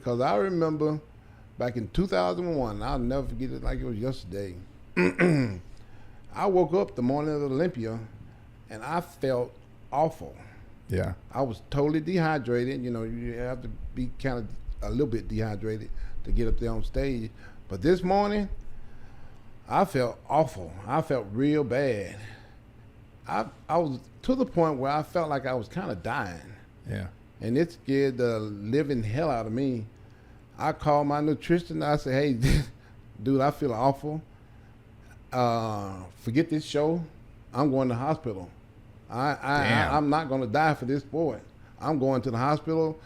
because I remember back in 2001, I'll never forget it like it was yesterday. I woke up the morning of Olympia, and I felt awful. Yeah. I was totally dehydrated. You know, you have to be kind of a little bit dehydrated to get up there on stage. But this morning, I felt awful. I felt real bad. I was to the point where I felt like I was kind of dying. Yeah. And it scared the living hell out of me. I called my nutritionist. I said, hey, dude, I feel awful. Forget this show. I'm going to the hospital. I'm not going to die for this sport. I'm going to the hospital.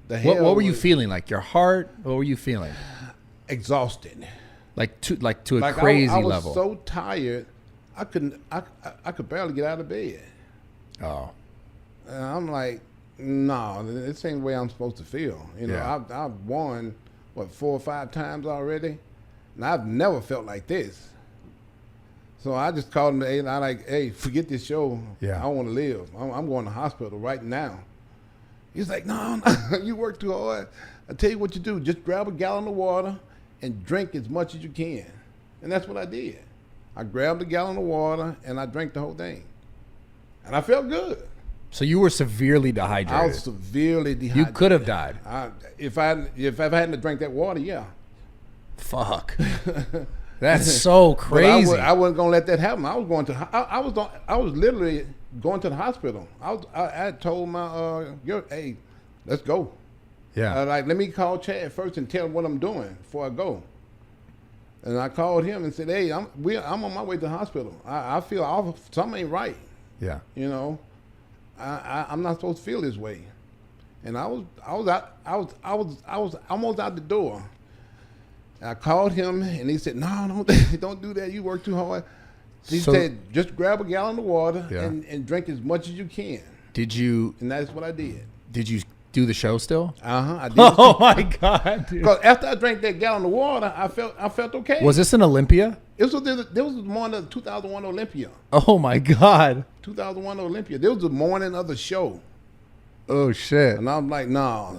What were you feeling like? Your heart? What were you feeling? Exhausted. Like to a crazy level. I was so tired, I could barely get out of bed. Oh. And I'm like, no, this ain't the way I'm supposed to feel. You know, I've won, 4 or 5 times already, and I've never felt like this. So I just called him and I like, hey, forget this show. Yeah. I want to live. I'm going to the hospital right now. He's like, no, you work too hard. I tell you what you do. Just grab a gallon of water and drink as much as you can. And that's what I did. I grabbed a gallon of water and I drank the whole thing. And I felt good. So you were severely dehydrated. I was severely dehydrated. You could have died. If I hadn't drank that water, yeah. Fuck. That's so crazy. I wasn't gonna let that happen. I was going to. I was literally going to the hospital. I told my hey, let's go. Yeah. Like, let me call Chad first and tell him what I'm doing before I go. And I called him and said, hey, I'm on my way to the hospital. I feel awful. Something ain't right. Yeah. You know, I'm not supposed to feel this way. And I was almost out the door. I called him and he said, no, don't do that. You work too hard. He said, just grab a gallon of water and drink as much as you can. Did you? And that's what I did. Did you do the show still? I did. Oh my God, dude. Because after I drank that gallon of water, I felt okay. Was this in Olympia? There was the morning of the 2001 Olympia. Oh my God. 2001 Olympia. There was the morning of the show. Oh shit. And I'm like, no,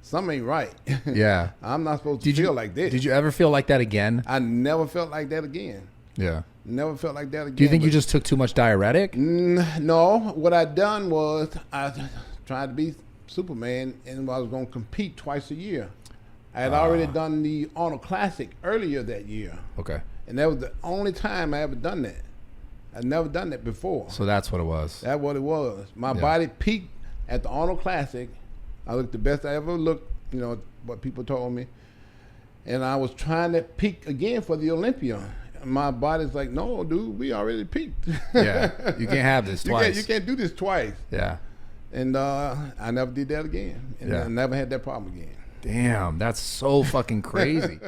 something ain't right. Yeah. I'm not supposed to feel like this. Did you ever feel like that again? I never felt like that again. Yeah. Never felt like that again. Do you think you just took too much diuretic? No. What I done was I tried to be Superman, and I was going to compete twice a year. I had already done the Arnold Classic earlier that year. Okay. And that was the only time I ever done that. I'd never done that before. So that's what it was. That's what it was. My body peaked at the Arnold Classic. I looked the best I ever looked, you know, what people told me. And I was trying to peak again for the Olympia. And my body's like, no, dude, we already peaked. Yeah. You can't have this twice. You can't do this twice. Yeah. And I never did that again. And I never had that problem again. Damn, that's so fucking crazy.